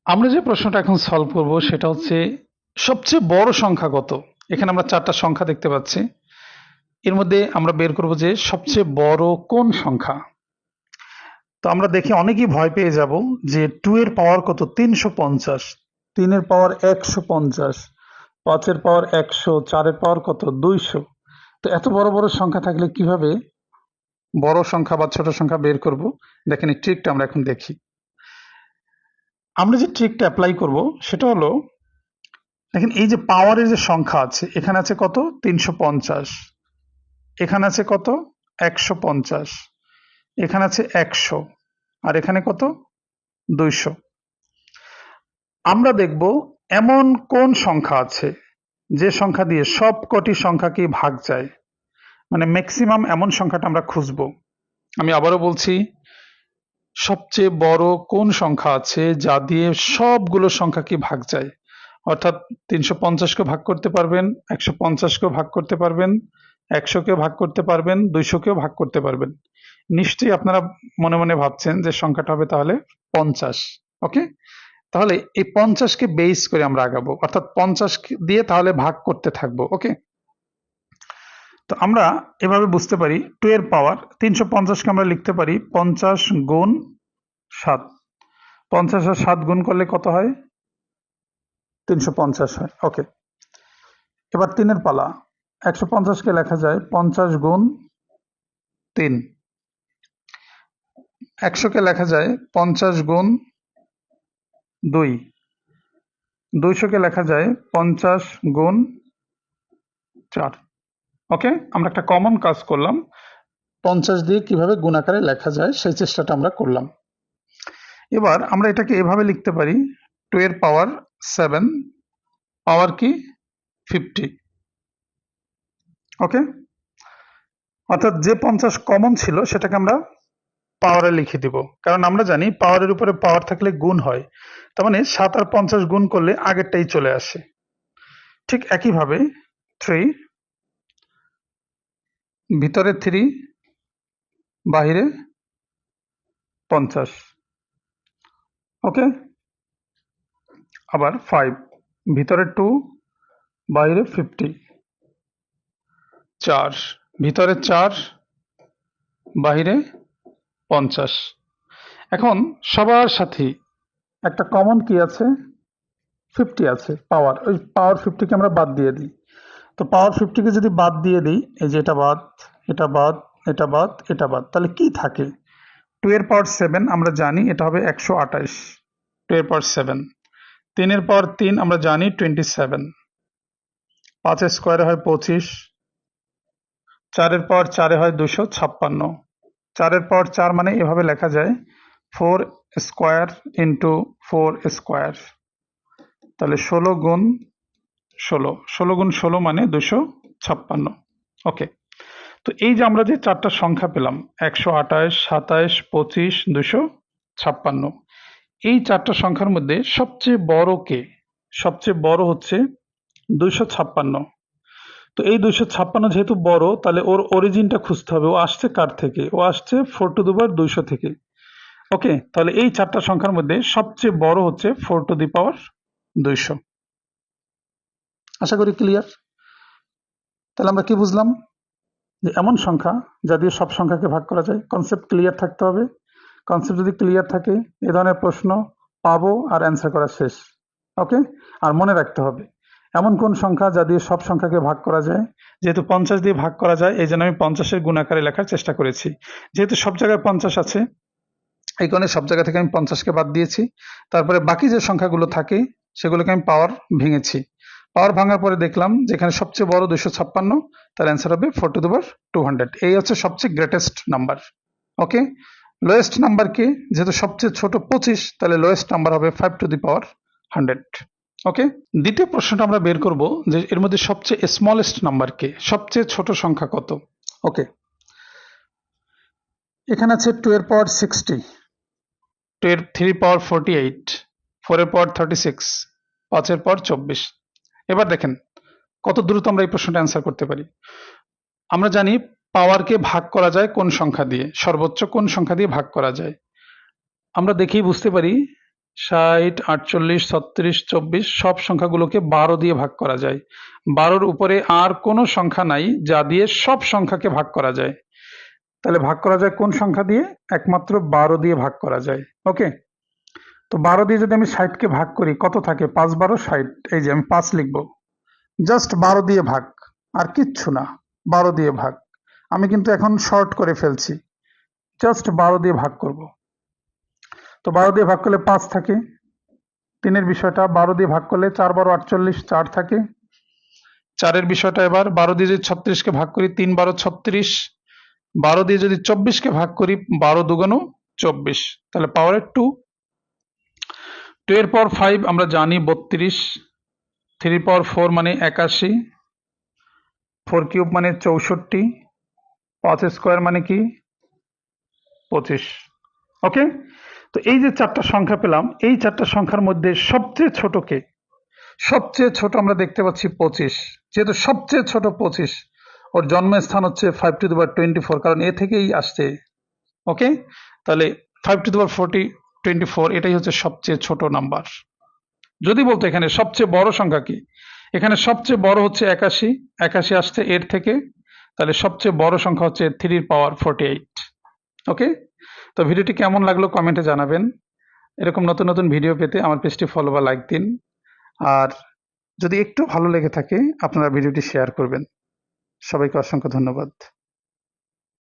আমরা যে প্রশ্নটা এখন সলভ করব সেটা হচ্ছে সবচেয়ে বড় সংখ্যা কত। এখানে আমরা চারটা সংখ্যা দেখতে পাচ্ছি, এর মধ্যে আমরা বের করব যে সবচেয়ে বড় কোন সংখ্যা। তো আমরা দেখে অনেকেই ভয় পেয়ে যাব যে 2 এর পাওয়ার কত, 350, 3 এর পাওয়ার 150, 5 এর পাওয়ার 100, 4 এর পাওয়ার কত, 200। তো এত বড় বড় সংখ্যা থাকলে কিভাবে বড় সংখ্যা বা ছোট সংখ্যা বের করব। দেখেন এই ট্রিকটা আমরা এখন দেখি। আমরা যে ট্রিকটা অ্যাপ্লাই করব সেটা হলো, দেখেন এই যে পাওয়ারের যে সংখ্যা আছে, এখানে আছে কত, 350, এখানে আছে কত, 150, এখানে আছে 100, আর এখানে কত, 200। আমরা দেখব এমন কোন সংখ্যা আছে যে সংখ্যা দিয়ে সব কটি সংখ্যাকে ভাগ যায়, মানে ম্যাক্সিমাম এমন সংখ্যাটা আমরা খুঁজব। আমি আবারও বলছি, সবচেয়ে বড় কোন সংখ্যা আছে যা দিয়ে সবগুলো সংখ্যাকে ভাগ যায়, অর্থাৎ 350-কে ভাগ করতে পারবেন, 150-কেও ভাগ করতে পারবেন, 100-কেও ভাগ করতে পারবেন, 200-কেও ভাগ করতে পারবেন। নিশ্চয়ই আপনারা মনে মনে ভাবছেন যে সংখ্যাটা হবে তাহলে 50। ওকে, তাহলে এই 50-কে বেস করে আমরা আগাবো, অর্থাৎ 50 দিয়ে তাহলে ভাগ করতে থাকবো। ওকে, তো আমরা এভাবে বুঝতে পারি 2 এর পাওয়ার 350-কে আমরা লিখতে পারি 50 গুণ 7। 50 আর 7 গুণ করলে কত হয়, 350 হয়। ওকে, এবার 3 এর পালা, 150-কে লেখা যায় 50 গুণ 3, 100-কে লেখা যায় 50 গুণ 2, 200-কে লেখা যায় 50 গুণ 4। ওকে, আমরা একটা কমন কাজ করলাম, 50 দিয়ে কিভাবে গুণ আকারে লেখা যায় সেই চেষ্টাটা আমরা করলাম। এবার আমরা এটাকে এভাবে লিখতে পারি 2 এর পাওয়ার 7, পাওয়ার কি, 50। ওকে, অর্থাৎ যে 50 কমন ছিল সেটাকে আমরা পাওয়ারে লিখে দিব, কারণ আমরা জানি পাওয়ারের উপরে পাওয়ার থাকলে গুণ হয়, তার মানে 7 আর 50 গুণ করলে আগেরটাই চলে আসে। ঠিক একইভাবে 3, ভিতরে 3, বাহিরে 50। ওকে, আবার 5, ভিতরে 2, বাইরে 50। 4, ভিতরে 4, বাহিরে 50। এখন সবার সাথে একটা কমন কি আছে, 50 আছে, পাওয়ার। ওই পাওয়ার 50-কে আমরা বাদ দিয়ে দিই। তো পাওয়ার 50-কে যদি বাদ দিয়ে দিই, এই যে এটা বাদ, এটা বাদ, এটা বাদ, এটা বাদ, তাহলে কি থাকে, 2 এর পাওয়ার 7 আমরা জানি এটা হবে 128, 2 এর পাওয়ার 7। 3 এর পাওয়ার 3 আমরা জানি 27, 5 এর স্কোয়ারে হয় 25, 4 এর পাওয়ার 4-এ হয় 256, 4 এর পাওয়ার 4 মানে এভাবে লেখা যায় 4 স্কোয়ার ইন্টু 4 স্কোয়ার, তাহলে 16 গুণ 16, 16 গুণ 16 মানে 256। ওকে, তো এই যে আমরা যে চারটা সংখ্যা পেলাম, 128, 27, 25, 256, এই চারটা সংখ্যার মধ্যে সবচেয়ে বড় কে, সবচেয়ে বড় হচ্ছে 256। তো এই 256 যেহেতু বড়, তাহলে ওর অরিজিনটা খুঁজতে হবে, ও আসছে কার থেকে, ও আসছে 4 টু দি পাওয়ার 200 থেকে। ওকে, তাহলে এই চারটা সংখ্যার মধ্যে সবচেয়ে বড় হচ্ছে 4 টু দি পাওয়ার 200। আশা করি ক্লিয়ার। তাহলে আমরা কি বুঝলাম, যে এমন সংখ্যা যা দিয়ে সব সংখ্যাকে ভাগ করা যায়। কনসেপ্ট ক্লিয়ার থাকতে হবে। কনসেপ্ট যদি ক্লিয়ার থাকে, এ ধরনের প্রশ্ন পাবো আর অ্যান্সার করা শেষ। ওকে, আর মনে রাখতে হবে এমন কোন সংখ্যা যা দিয়ে সব সংখ্যাকে ভাগ করা যায়। যেহেতু 50 দিয়ে ভাগ করা যায়, এই জন্য আমি 50-এর গুণ আকারে লেখার চেষ্টা করেছি। যেহেতু সব জায়গায় 50 আছে, এই কারণে সব জায়গা থেকে আমি 50-কে বাদ দিয়েছি। তারপরে বাকি যে সংখ্যাগুলো থাকে সেগুলোকে আমি পাওয়ার ভেঙেছি। পাওয়ার ভাঙার পরে দেখলাম যেখানে সবচেয়ে বড় 256, তার অ্যান্সার হবে 4 টু দি পাওয়ার 200। এই হচ্ছে সবচেয়ে গ্রেটেস্ট নাম্বার। ওকে, লোয়েস্ট নাম্বার কি, যেহেতু সবচেয়ে ছোট 25, তাহলে লোয়েস্ট নাম্বার হবে 5 টু দি পাওয়ার 100। ওকে, দ্বিতীয় প্রশ্নটা আমরা বের করব যে এর মধ্যে সবচেয়ে স্মলেস্ট নাম্বার কে, সবচেয়ে ছোট সংখ্যা কত। ওকে, এখানে আছে 2 এর পাওয়ার 60, 2 এর 3 পাওয়ার 48, 4 এর পাওয়ার 36, 5 এর পাওয়ার 24। এবার দেখেন কত দ্রুত আমরা এই প্রশ্নটা অ্যান্সার করতে পারি। আমরা জানি পাওয়ারকে ভাগ করা যায় কোন সংখ্যা দিয়ে, সর্বোচ্চ কোন সংখ্যা দিয়ে ভাগ করা যায়। আমরা দেখেই বুঝতে পারি 60, 48, 36, 24 সব সংখ্যাগুলোকে 12 দিয়ে ভাগ করা যায়। 12-র উপরে আর কোনো সংখ্যা নাই যা দিয়ে সব সংখ্যাকে ভাগ করা যায়। তাহলে ভাগ করা যায় কোন সংখ্যা দিয়ে? একমাত্র 12 দিয়ে ভাগ করা যায়। ওকে, তো 12 দিয়ে যদি আমি 60-কে ভাগ করি কত থাকে? 5 12 60। এই যে আমি 5 লিখব, জাস্ট 12 দিয়ে ভাগ, আর কিচ্ছু না। 12 দিয়ে ভাগ, আমি কিন্তু এখন শর্ট করে ফেলছি, জাস্ট 12 দিয়ে ভাগ করব। তো 12 দিয়ে ভাগ করলে 5 থাকে। 3-এর বিষয়টা 12 দিয়ে ভাগ করলে 4 12 48, 4 থাকে। 4-এর বিষয়টা এবার 12 দিয়ে যদি 36-কে ভাগ করি 3 12 36। 12 দিয়ে যদি 24-কে ভাগ করি 12 দুগুণ 24, তাহলে পাওয়ারের 2। 2 এর পাওয়ার 5 আমরা জানি 32। 3 এর পাওয়ার 4 মানে 81। 4 কিউব মানে 64। 5 স্কোয়ার মানে কি? 25। ওকে, তো এই যে 4টা সংখ্যা পেলাম, এই 4টা সংখ্যার মধ্যে সবচেয়ে ছোট কে? সবচেয়ে ছোট আমরা দেখতে পাচ্ছি 25। যেহেতু সবচেয়ে ছোট 25, ওর জন্মস্থান হচ্ছে 5 টু দি পাওয়ার 24, কারণ এ থেকেই আসছে। ওকে, তাহলে 5 টু দি পাওয়ার 24 এটাই হচ্ছে সবচেয়ে ছোট নাম্বার। যদি বলতো এখানে সবচেয়ে বড় সংখ্যা কি, এখানে সবচেয়ে বড় হচ্ছে 81। 81 আসছে এর থেকে, তাহলে সবচেয়ে বড় সংখ্যা হচ্ছে 3 পাওয়ার 48। ওকে, তো ভিডিওটি কেমন লাগলো কমেন্টে জানাবেন। এরকম নতুন নতুন ভিডিও পেতে আমার পেজটি ফলো বা লাইক দিন, আর যদি একটু ভালো লেগে থাকে আপনারা ভিডিওটি শেয়ার করবেন। সবাইকে অসংখ্য ধন্যবাদ।